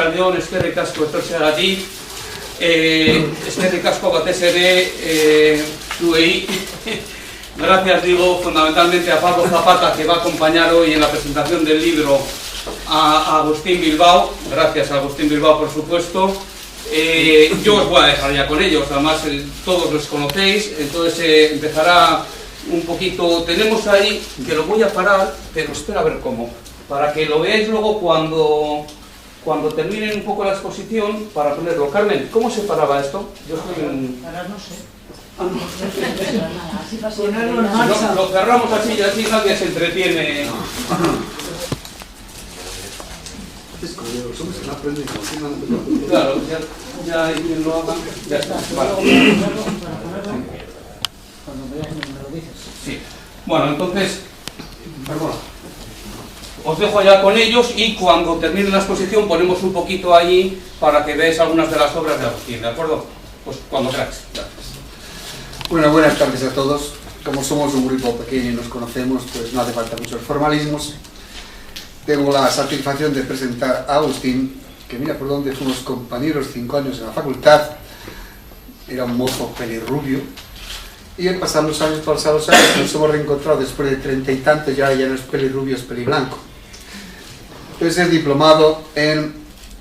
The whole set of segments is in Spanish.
Arratsaldeon, eskerrik asko etortzeagatik. Eskerrik asko batez ere zuei. Gracias, digo, fundamentalmente a Pablo Zapata, que va a acompañar hoy en la presentación del libro a Agustín Bilbao. Gracias a Agustín Bilbao, por supuesto. Yo os voy a dejar ya con ellos, además todos los conocéis, entonces empezará un poquito. Tenemos ahí, que lo voy a parar, pero espera a ver cómo, para que lo veáis luego cuando terminen un poco la exposición, para ponerlo. Carmen, ¿cómo se paraba esto? Yo estoy en... Ahora no sé. Lo cerramos así y así nadie se entretiene. Claro, ya lo hagan. Ya está. Vale. Cuando me lo dices. Sí. Bueno, entonces, perdona. Os dejo ya con ellos y cuando termine la exposición ponemos un poquito allí para que veáis algunas de las obras de Agustín, ¿de acuerdo? Pues cuando queráis. Gracias. Bueno, buenas tardes a todos. Como somos un grupo pequeño y nos conocemos, pues no hace falta muchos formalismos. Tengo la satisfacción de presentar a Agustín, que mira por dónde fuimos compañeros 5 años en la facultad. Era un mozo pelirrubio. Y en pasar los años, nos hemos reencontrado después de 30 y tantos, ya no es pelirrubio, es peliblanco. Entonces es diplomado en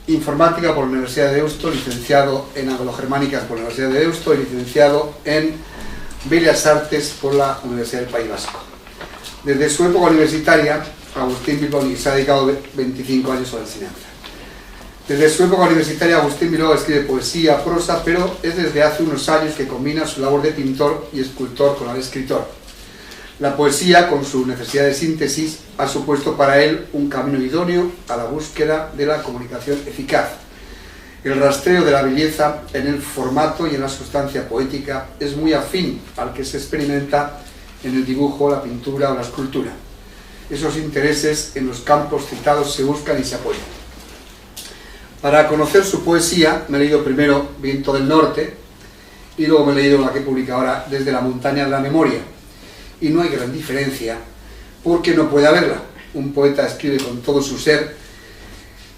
Informática por la Universidad de Deusto, licenciado en Anglo-Germánicas por la Universidad de Deusto y licenciado en Bellas Artes por la Universidad del País Vasco. Desde su época universitaria, Agustín Bilbao se ha dedicado 25 años a la enseñanza. Desde su época universitaria, Agustín Bilbao escribe poesía, prosa, pero es desde hace unos años que combina su labor de pintor y escultor con la de escritor. La poesía, con su necesidad de síntesis, ha supuesto para él un camino idóneo a la búsqueda de la comunicación eficaz. El rastreo de la belleza en el formato y en la sustancia poética es muy afín al que se experimenta en el dibujo, la pintura o la escultura. Esos intereses en los campos citados se buscan y se apoyan. Para conocer su poesía me he leído primero Viento del Norte y luego me he leído la que publica ahora Desde la montaña de la memoria. Y no hay gran diferencia porque no puede haberla. Un poeta escribe con todo su ser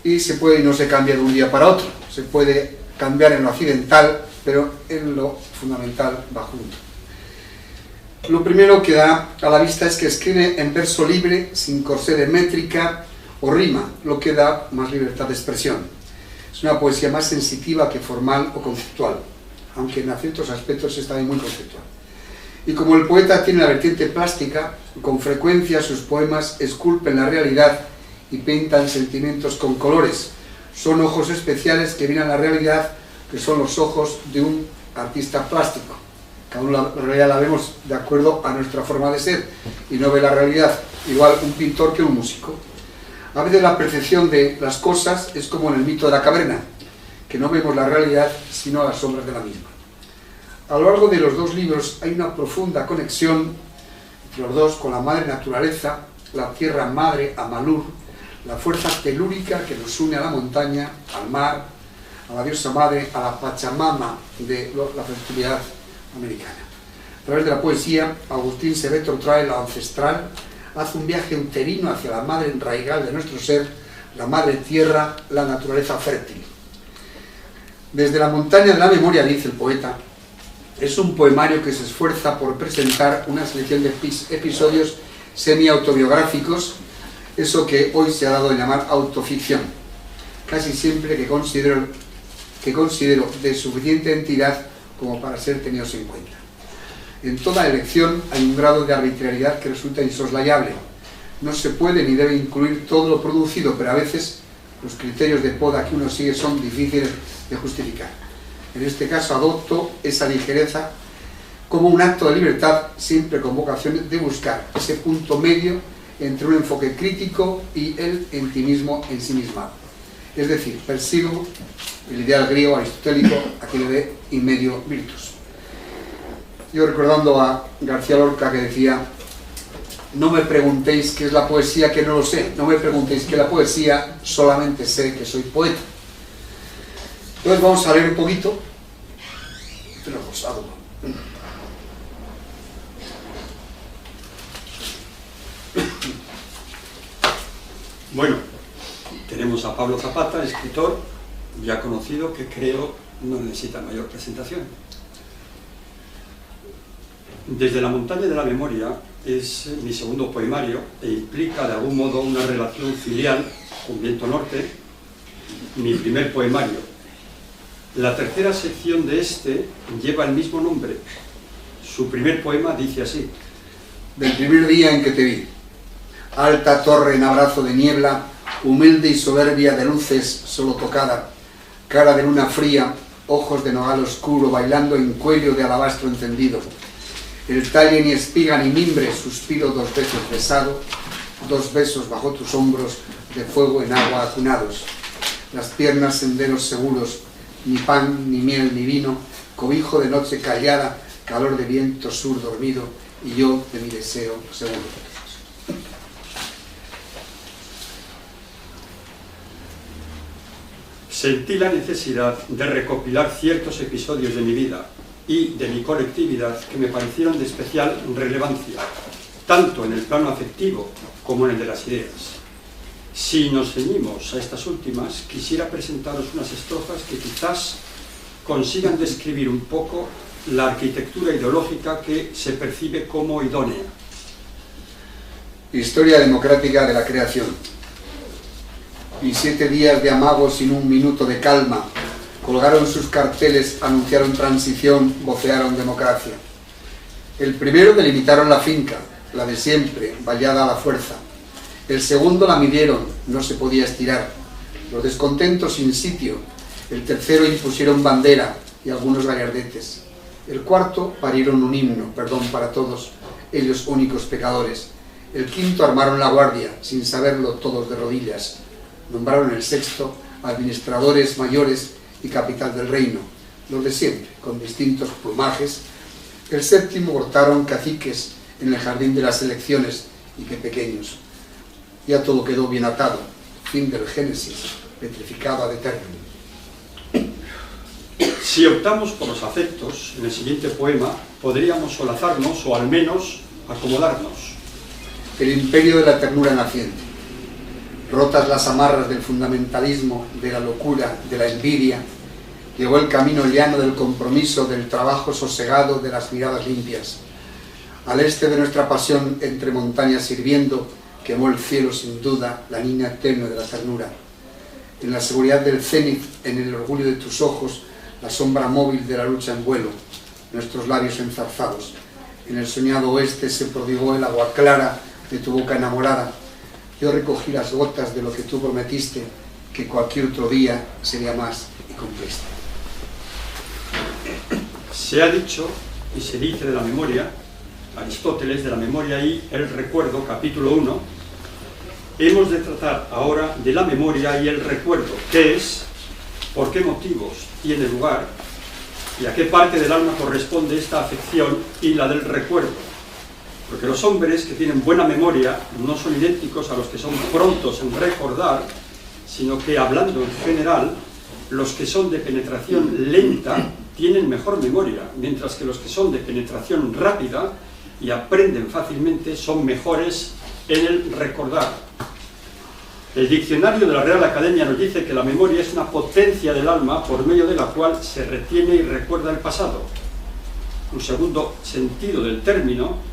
y no se cambia de un día para otro. Se puede cambiar en lo accidental, pero en lo fundamental va junto. Lo primero que da a la vista es que escribe en verso libre, sin corsé de métrica o rima, lo que da más libertad de expresión. Es una poesía más sensitiva que formal o conceptual, aunque en ciertos aspectos es también muy conceptual. Y como el poeta tiene la vertiente plástica, con frecuencia sus poemas esculpen la realidad y pintan sentimientos con colores. Son ojos especiales que miran la realidad, que son los ojos de un artista plástico. Cada uno la realidad la vemos de acuerdo a nuestra forma de ser y no ve la realidad igual un pintor que un músico. A veces la percepción de las cosas es como en el mito de la caverna, que no vemos la realidad sino las sombras de la misma. A lo largo de los dos libros hay una profunda conexión entre los dos con la madre naturaleza, la tierra madre, Amalur, la fuerza telúrica que nos une a la montaña, al mar, a la diosa madre, a la Pachamama de la fertilidad americana. A través de la poesía, Agustín se retrotrae lo ancestral, hace un viaje uterino hacia la madre enraigal de nuestro ser, la madre tierra, la naturaleza fértil. Desde la montaña de la memoria, dice el poeta, es un poemario que se esfuerza por presentar una selección de episodios semi-autobiográficos, eso que hoy se ha dado a llamar autoficción, casi siempre que considero de suficiente entidad como para ser tenidos en cuenta. En toda elección hay un grado de arbitrariedad que resulta insoslayable. No se puede ni debe incluir todo lo producido, pero a veces los criterios de poda que uno sigue son difíciles de justificar. En este caso adopto esa ligereza como un acto de libertad, siempre con vocación de buscar ese punto medio entre un enfoque crítico y el intimismo en sí misma. Es decir, persigo el ideal griego aristotélico, aquello de in medio virtus. Yo recordando a García Lorca que decía: no me preguntéis qué es la poesía, que no lo sé, no me preguntéis qué es la poesía, solamente sé que soy poeta. Entonces vamos a leer un poquito. Bueno, Tenemos a Pablo Zapata, escritor ya conocido, que creo no necesita mayor presentación. Desde la montaña de la memoria es mi segundo poemario e implica de algún modo una relación filial con Viento Norte, mi primer poemario. La tercera sección de este lleva el mismo nombre. Su primer poema dice así: del primer día en que te vi, alta torre en abrazo de niebla, humilde y soberbia de luces solo tocada, cara de luna fría, ojos de nogal oscuro bailando en cuello de alabastro encendido, el talle ni espiga ni mimbre, suspiro 2 veces besado, 2 besos bajo tus hombros, de fuego en agua acunados, las piernas senderos seguros, ni pan, ni miel, ni vino, cobijo de noche callada, calor de viento sur dormido, y yo de mi deseo seguro. Sentí la necesidad de recopilar ciertos episodios de mi vida y de mi colectividad que me parecieron de especial relevancia, tanto en el plano afectivo como en el de las ideas. Si nos ceñimos a estas últimas, quisiera presentaros unas estrofas que quizás consigan describir un poco la arquitectura ideológica que se percibe como idónea. Historia democrática de la creación. Y 7 días de amago sin un minuto de calma, colgaron sus carteles, anunciaron transición, vocearon democracia. El primero delimitaron la finca, la de siempre, vallada a la fuerza. El segundo la midieron, no se podía estirar. Los descontentos sin sitio. El tercero impusieron bandera y algunos gallardetes. El cuarto parieron un himno, perdón para todos, ellos únicos pecadores. El quinto armaron la guardia, sin saberlo todos de rodillas. Nombraron el sexto administradores mayores y capital del reino, los de siempre, con distintos plumajes. El séptimo cortaron caciques en el jardín de las elecciones, y qué pequeños. Ya todo quedó bien atado, fin del Génesis, petrificado ad eternum. Si optamos por los afectos, en el siguiente poema podríamos solazarnos o al menos acomodarnos. El imperio de la ternura naciente. Rotas las amarras del fundamentalismo, de la locura, de la envidia, llegó el camino llano del compromiso, del trabajo sosegado, de las miradas limpias. Al este de nuestra pasión, entre montañas sirviendo, quemó el cielo sin duda la niña tenue de la ternura. En la seguridad del cénit, en el orgullo de tus ojos, la sombra móvil de la lucha en vuelo, nuestros labios enzarzados. En el soñado oeste se prodigó el agua clara de tu boca enamorada. Yo recogí las gotas de lo que tú prometiste, que cualquier otro día sería más, y cumpliste. Se ha dicho y se dice de la memoria, Aristóteles, de la memoria y el recuerdo, capítulo 1, hemos de tratar ahora de la memoria y el recuerdo, qué es, por qué motivos tiene lugar y a qué parte del alma corresponde esta afección y la del recuerdo. Porque los hombres que tienen buena memoria no son idénticos a los que son prontos en recordar, sino que, hablando en general, los que son de penetración lenta tienen mejor memoria, mientras que los que son de penetración rápida y aprenden fácilmente son mejores en el recordar. El diccionario de la Real Academia nos dice que la memoria es una potencia del alma por medio de la cual se retiene y recuerda el pasado. Un segundo sentido del término,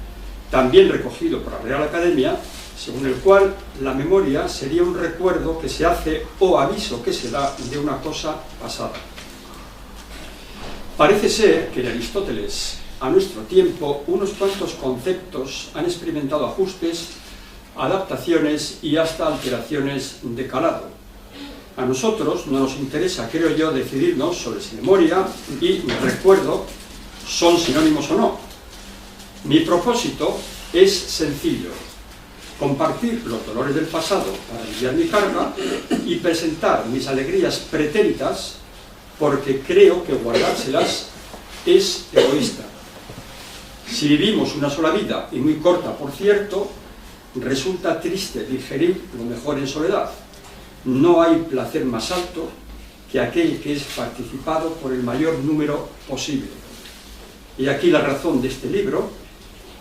también recogido por la Real Academia, según el cual la memoria sería un recuerdo que se hace o aviso que se da de una cosa pasada. Parece ser que en Aristóteles, a nuestro tiempo, unos cuantos conceptos han experimentado ajustes, adaptaciones y hasta alteraciones de calado. A nosotros no nos interesa, creo yo, decidirnos sobre si memoria y recuerdo son sinónimos o no. Mi propósito es sencillo: compartir los dolores del pasado para aliviar mi carga y presentar mis alegrías pretéritas, porque creo que guardárselas es egoísta. Si vivimos una sola vida, y muy corta por cierto, resulta triste digerir lo mejor en soledad. No hay placer más alto que aquel que es participado por el mayor número posible. Y aquí la razón de este libro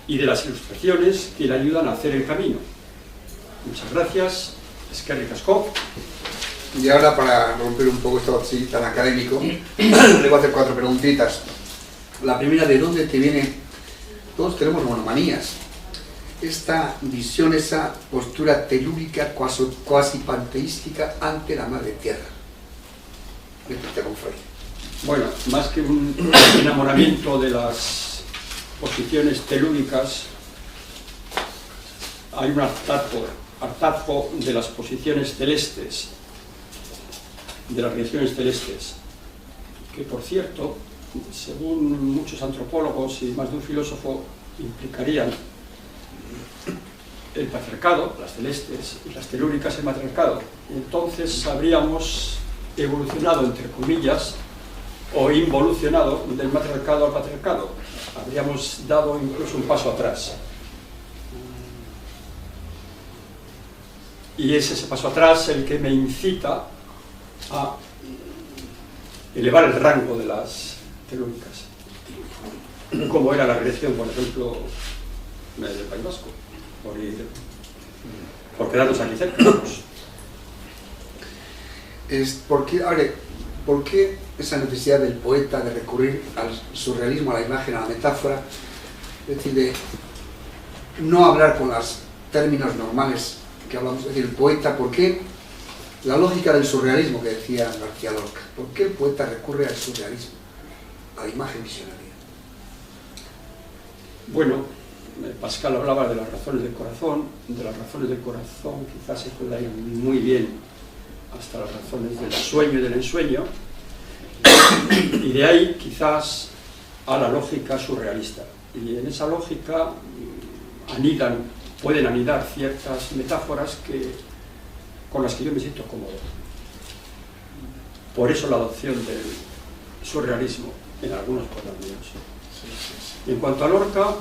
y de las ilustraciones que le ayudan a hacer el camino. Muchas gracias. Eskerrik asko. Y ahora, para romper un poco esto así tan académico, le voy a hacer 4 preguntitas. La primera, ¿de dónde te viene? Todos tenemos monomanías. Esta visión, esa postura telúrica, cuasi panteística ante la Madre Tierra. Métete con Freud. Bueno, más que un enamoramiento de las posiciones telúricas, hay un hartazgo de las posiciones celestes, de las regiones celestes, que por cierto, según muchos antropólogos y más de un filósofo, implicarían el patriarcado, las celestes, y las telúricas el matriarcado. Entonces habríamos evolucionado, entre comillas, o involucionado del matriarcado al patriarcado. Habríamos dado incluso un paso atrás. Y es ese paso atrás el que me incita a elevar el rango de las telúricas, como era la agresión, por ejemplo, del País Vasco, por quedarnos aquí cerca. ¿Por qué esa necesidad del poeta de recurrir al surrealismo, a la imagen, a la metáfora? Es decir, de no hablar con los términos normales que hablamos. Es decir, el poeta, ¿por qué la lógica del surrealismo que decía García Lorca? ¿Por qué el poeta recurre al surrealismo, a la imagen visionaria? Bueno, Pascal hablaba de las razones del corazón. De las razones del corazón quizás se pueda ir muy bien hasta las razones del sueño y del ensueño, y de ahí quizás a la lógica surrealista. Y en esa lógica pueden anidar ciertas metáforas con las que yo me siento cómodo. Por eso la adopción del surrealismo en algunos poemas míos. Y en cuanto a Lorca,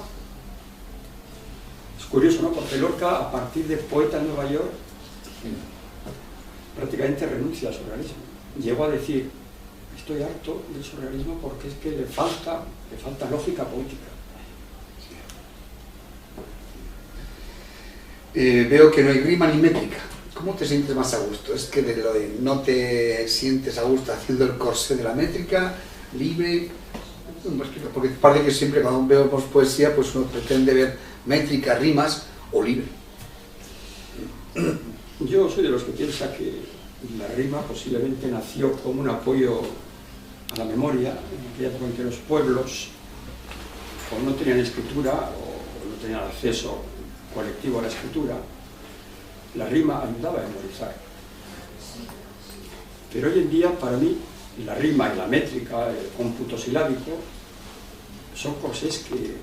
es curioso, ¿no? Porque Lorca, a partir de Poeta en Nueva York, prácticamente renuncia al surrealismo. Llegó a decir, estoy harto del surrealismo porque es que le falta lógica poética. Veo que no hay rima ni métrica. ¿Cómo te sientes más a gusto? ¿Es que de lo de no te sientes a gusto haciendo el corsé de la métrica, libre? Porque parece que siempre cuando veo poesía, pues uno pretende ver métrica, rimas o libre. Yo soy de los que piensa que la rima posiblemente nació como un apoyo a la memoria, en aquella época en que los pueblos o no tenían escritura o no tenían acceso colectivo a la escritura. La rima ayudaba a memorizar. Pero hoy en día, para mí, la rima y la métrica, el cómputo silábico, son cosas que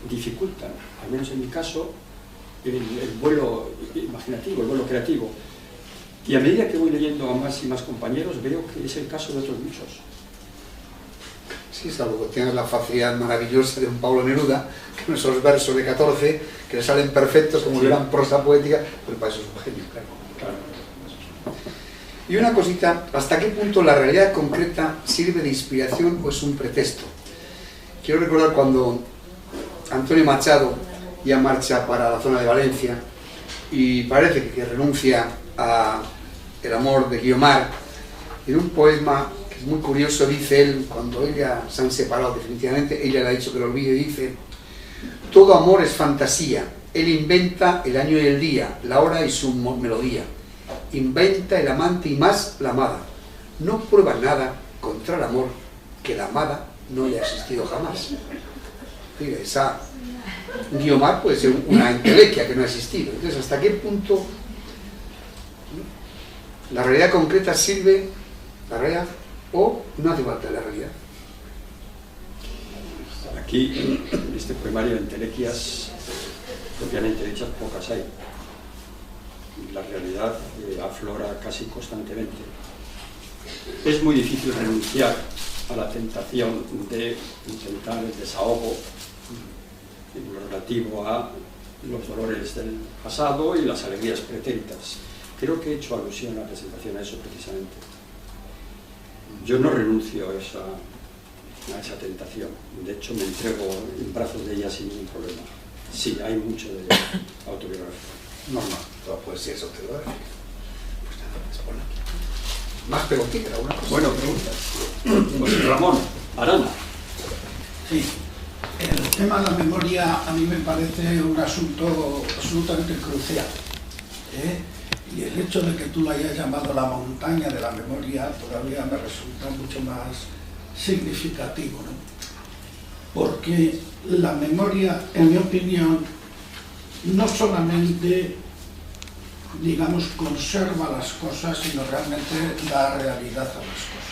dificultan, al menos en mi caso, el vuelo imaginativo, el vuelo creativo. Y a medida que voy leyendo a más y más compañeros, veo que es el caso de otros muchos. Sí, salvo que tienes la facilidad maravillosa de un Pablo Neruda, que en esos versos de 14, que le salen perfectos como le dan prosa poética, pero para eso es un genio, claro. Y una cosita, ¿hasta qué punto la realidad concreta sirve de inspiración o es un pretexto? Quiero recordar cuando Antonio Machado ya marcha para la zona de Valencia y parece que renuncia a El amor de Guiomar, y en un poema que es muy curioso dice él, cuando ella se han separado definitivamente, ella le ha dicho que lo olvide, dice: todo amor es fantasía, él inventa el año y el día, la hora y su melodía, inventa el amante y más la amada, no prueba nada contra el amor que la amada no haya existido jamás. Mira, esa Guiomar puede ser una entelequia que no ha existido. Entonces, ¿hasta qué punto la realidad concreta sirve, la realidad, o no hace falta la realidad? Aquí, en este poemario de entelequias, propiamente dichas, pocas hay. La realidad aflora casi constantemente. Es muy difícil renunciar a la tentación de intentar el desahogo en lo relativo a los dolores del pasado y las alegrías pretéritas. Creo que he hecho alusión en la presentación a eso precisamente. Yo no renuncio a esa tentación. De hecho, me entrego en brazos de ella sin ningún problema. Sí, hay mucho de autobiografía. Normal, toda poesía es autobiográfica. Pues nada, es por aquí. más preguntita, alguna cosa. Bueno, preguntas. José Ramón Arana. Sí, el tema de la memoria a mí me parece un asunto absolutamente crucial, ¿eh? Y el hecho de que tú lo hayas llamado la montaña de la memoria todavía me resulta mucho más significativo, ¿no? Porque la memoria, en mi opinión, no solamente, digamos, conserva las cosas, sino realmente da realidad a las cosas,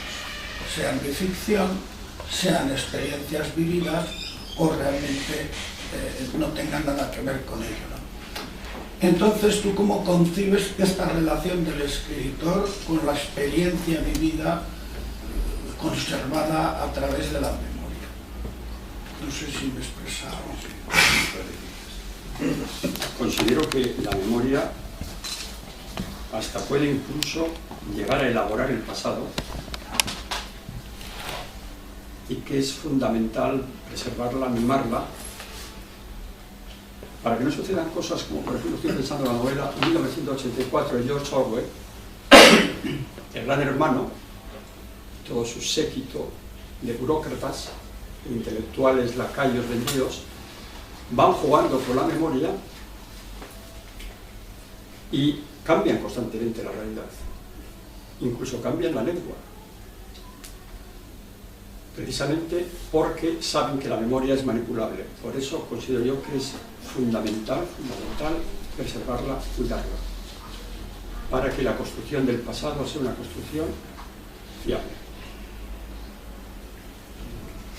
sean de ficción, sean experiencias vividas o realmente no tengan nada que ver con ello, ¿no? Entonces, ¿tú cómo concibes esta relación del escritor con la experiencia vivida conservada a través de la memoria? No sé si me he expresado. Considero que la memoria hasta puede incluso llegar a elaborar el pasado y que es fundamental preservarla, mimarla, para que no sucedan cosas como, por ejemplo, estoy pensando en la novela 1984 de George Orwell, El Gran Hermano, todo su séquito de burócratas, intelectuales, lacayos vendidos, van jugando con la memoria y cambian constantemente la realidad, incluso cambian la lengua, precisamente porque saben que la memoria es manipulable. Por eso considero yo que es fundamental preservarla, cuidarla, para que la construcción del pasado sea una construcción fiable.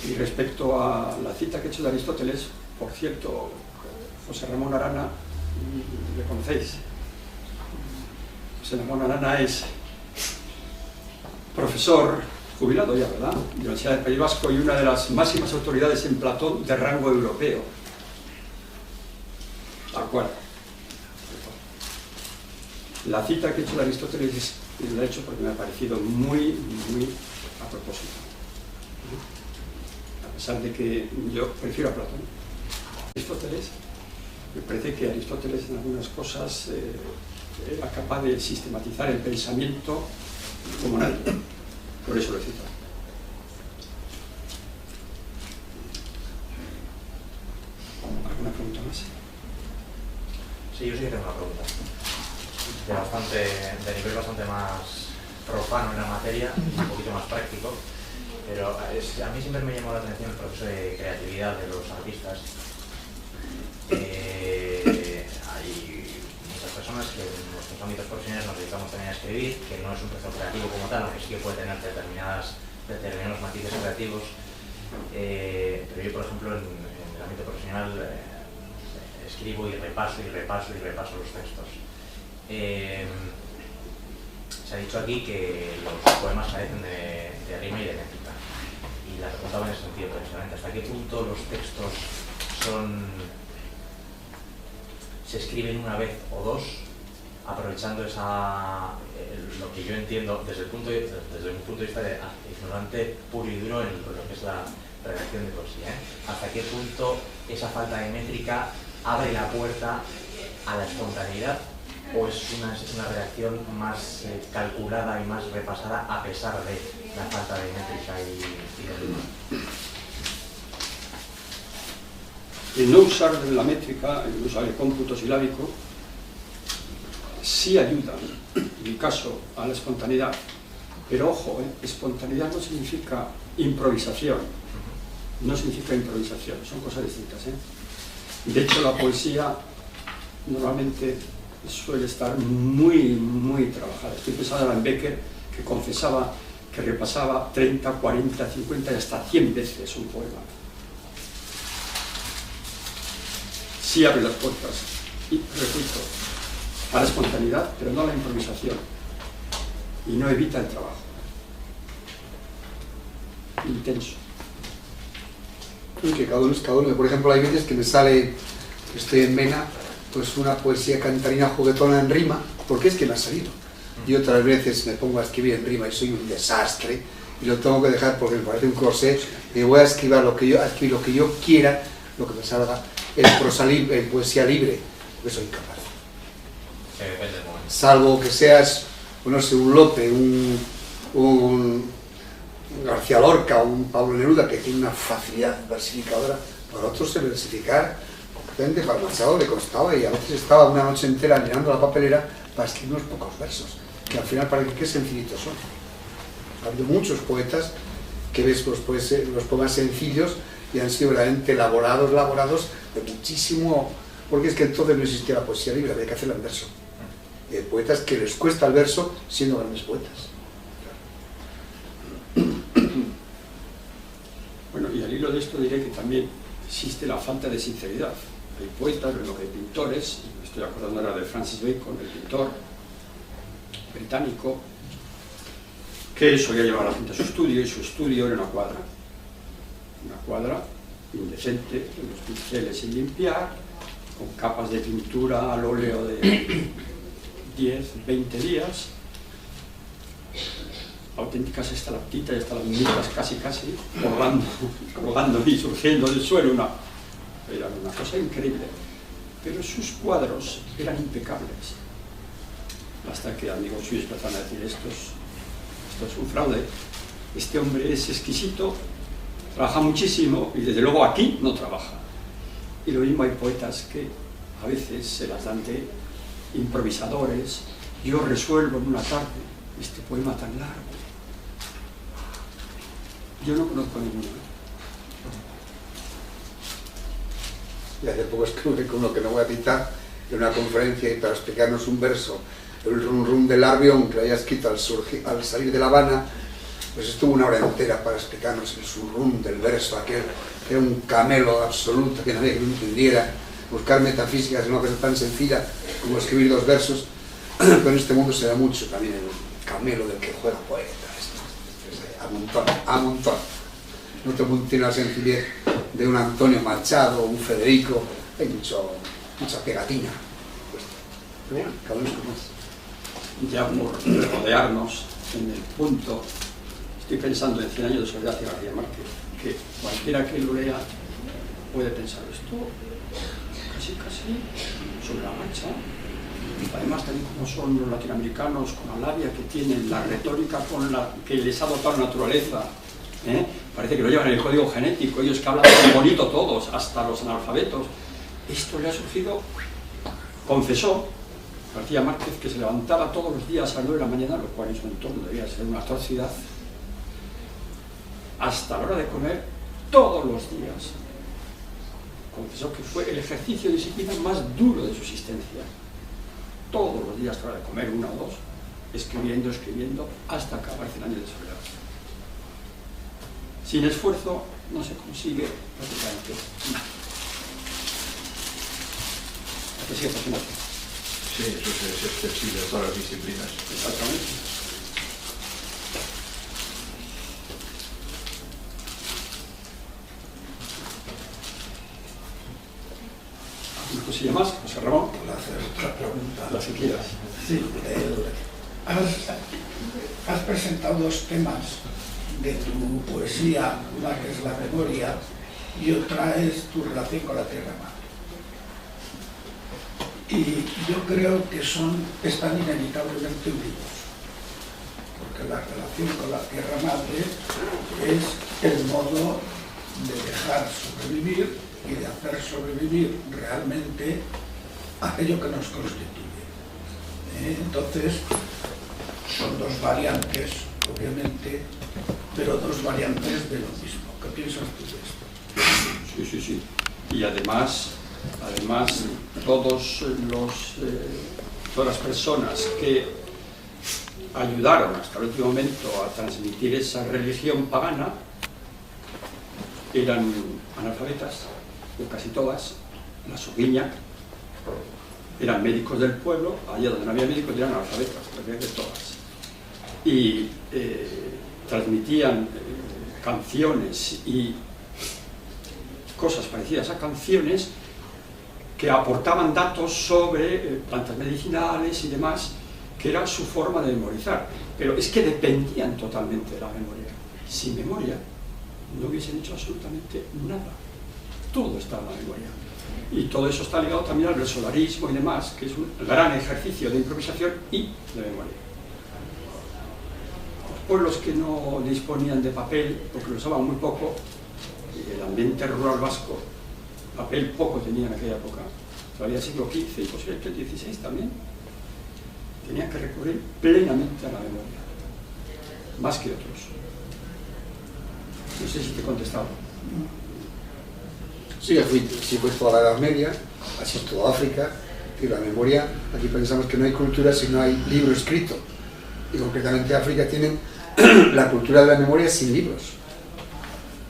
Y respecto a la cita que he hecho de Aristóteles, por cierto, José Ramón Arana, ¿le conocéis? José Ramón Arana es profesor jubilado ya, ¿verdad?, de la Universidad del País Vasco y una de las máximas autoridades en Platón de rango europeo. ¿De acuerdo? La cita que he hecho de Aristóteles la he hecho porque me ha parecido muy a propósito. A pesar de que yo prefiero a Platón. Aristóteles, me parece que Aristóteles en algunas cosas era capaz de sistematizar el pensamiento como nadie. Por eso lo he citado. ¿Alguna pregunta más? Sí, yo sí que tengo una pregunta. De nivel bastante más profano en la materia, un poquito más práctico, pero a mí siempre me llamó la atención el proceso de creatividad de los artistas. Hay muchas personas que en nuestros ámbitos profesionales nos dedicamos también a escribir, que no es un proceso creativo como tal, aunque sí que puede tener determinados matices creativos, pero yo, por ejemplo, en el ámbito profesional escribo y repaso los textos. Se ha dicho aquí que los poemas carecen de rima y de métrica, y la pregunta va en ese sentido precisamente: ¿hasta qué punto los textos se escriben una vez o dos, aprovechando lo que yo entiendo desde mi punto de vista de ignorante puro y duro en lo que es la redacción de poesía, hasta qué punto esa falta de métrica abre la puerta a la espontaneidad, o es una redacción más calculada y más repasada a pesar de la falta de métrica y de rima? El no usar la métrica, el usar el cómputo silábico, sí ayuda, en mi caso, a la espontaneidad. Pero ojo, espontaneidad no significa improvisación. No significa improvisación, son cosas distintas. De hecho, la poesía normalmente suele estar muy trabajada. Estoy pensando en Becker, que confesaba que repasaba 30, 40, 50 y hasta 100 veces un poema. Sí abre las puertas, y repito, a la espontaneidad, pero no a la improvisación, y no evita el trabajo intenso. Que cada uno es cada uno. Por ejemplo, hay veces que me sale, estoy en Mena, pues una poesía cantarina juguetona en rima, porque es que me ha salido. Y otras veces me pongo a escribir en rima y soy un desastre, y lo tengo que dejar porque me parece un corsé, y voy a escribir lo que yo quiera, lo que me salga, en poesía libre, porque soy incapaz. Salvo que seas, no sé, un Lope, un un García Lorca o un Pablo Neruda, que tiene una facilidad versificadora, para otros el versificar completamente para Machado le costaba, y a veces estaba una noche entera llenando la papelera para escribir unos pocos versos, que al final parece que sencillitos son. Ha habido muchos poetas que ves los poemas sencillos y han sido realmente elaborados de muchísimo, porque es que entonces no existía la poesía libre, había que hacerla en verso. Y hay poetas que les cuesta el verso siendo grandes poetas. Bueno, y al hilo de esto diré que también existe la falta de sinceridad. Hay poetas, lo que hay pintores, y me estoy acordando ahora de Francis Bacon, el pintor británico, que solía llevar a la gente a su estudio, y su estudio era una cuadra indecente, con los pinceles sin limpiar, con capas de pintura al óleo de 10, 20 días, auténticas estalactitas y estalagmitas casi colgando y surgiendo del suelo, era una cosa increíble. Pero sus cuadros eran impecables, hasta que amigos suyos empezaron a decir: esto es un fraude, este hombre es exquisito, trabaja muchísimo y desde luego aquí no trabaja. Y lo mismo hay poetas que a veces se las dan de improvisadores. Yo resuelvo en una tarde este poema tan largo. Yo no conozco ninguno. Y hace poco escribí con uno que no voy a citar, en una conferencia, y para explicarnos un verso, el rum rum del Arbión, que lo había escrito al salir de La Habana, pues estuvo una hora entera para explicarnos el surrum del verso, aquel que era un camelo absoluto, que nadie lo entendiera, buscar metafísicas es una cosa tan sencilla como escribir dos versos, pero en este mundo se da mucho también el camelo del que juega poeta, a montón. No te tiene la sencillez de un Antonio Machado o un Federico, hay mucha pegatina. Pero bueno, cada uno es como es. Ya por rodearnos en el punto, estoy pensando en 100 años de soledad de García Márquez, que cualquiera que lo lea puede pensar esto casi sobre la marcha. Además, tal y como son los latinoamericanos, con la labia que tienen, la retórica con la que les ha dotado la naturaleza, parece que lo llevan en el código genético, ellos que hablan muy bonito todos, hasta los analfabetos. Esto le ha surgido, confesó García Márquez, que se levantaba todos los días a las 9 de la mañana, lo cual en su entorno debía ser una atrocidad, hasta la hora de comer, todos los días. Confesó que fue el ejercicio de disciplina más duro de su existencia. Todos los días, a la hora de comer, 1 o 2, escribiendo, hasta acabar 100 años de soledad. Sin esfuerzo no se consigue prácticamente nada. ¿A qué sí es fascinante? Sí, eso es extensible a todas las disciplinas. Exactamente. ¿Una cosilla más, José Ramón? Para hacer otra pregunta. La que quieras. Sí, has presentado 2 temas de tu poesía, una que es la memoria y otra es tu relación con la tierra madre. Y yo creo que están inevitablemente unidos, porque la relación con la tierra madre es el modo de dejar sobrevivir y de hacer sobrevivir realmente aquello que nos constituye. Entonces, son 2 variantes, obviamente, pero 2 variantes de lo mismo. ¿Qué piensas tú de esto? Sí. Y además todas las personas que ayudaron hasta el último momento a transmitir esa religión pagana eran analfabetas, o casi todas, la Suguiña, eran médicos del pueblo, allá donde no había médicos eran analfabetas, de todas. Y transmitían canciones y cosas parecidas a canciones que aportaban datos sobre plantas medicinales y demás, que era su forma de memorizar. Pero es que dependían totalmente de la memoria. Sin memoria no hubiesen hecho absolutamente nada. Todo estaba en la memoria. Y todo eso está ligado también al versolarismo y demás, que es un gran ejercicio de improvisación y de memoria. pueblos que no disponían de papel, porque lo usaban muy poco, y el ambiente rural vasco, papel poco tenía en aquella época, todavía siglo XV y posiblemente el XVI también, tenían que recurrir plenamente a la memoria, más que otros. No sé si te he contestado. Sí, fue toda la Edad Media, así es toda África, y la memoria, aquí pensamos que no hay cultura si no hay libro escrito, y concretamente África tienen la cultura de la memoria sin libros,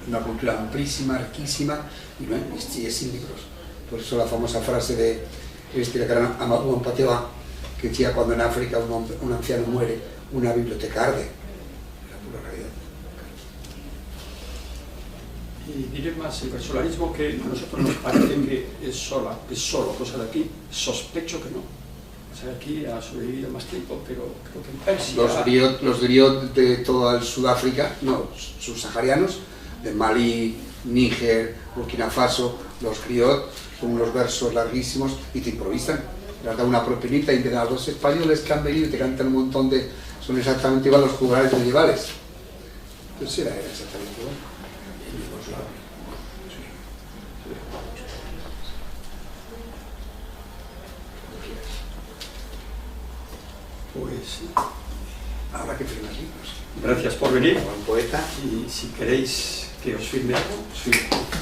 una cultura amplísima, riquísima, y es sin libros. Por eso la famosa frase de que era Amadou Mpateba, que decía cuando en África un anciano muere, una biblioteca arde. La pura realidad. Y diré más, el versolarismo, que a nosotros nos parece que es solo cosa de aquí, sospecho que no. O sea, aquí ha sobrevivido más tiempo, pero creo que en Persia... Los griots de toda Sudáfrica, no, subsaharianos, de Malí, Níger, Burkina Faso, los griots son unos versos larguísimos y te improvisan. Les da una propinita y te dan a los españoles que han venido y te cantan un montón de... Son exactamente igual los juglares medievales. Entonces era exactamente igual. Pues habrá que firmar libros. gracias por venir. Como un poeta. Y si queréis que os firme algo, os firmo.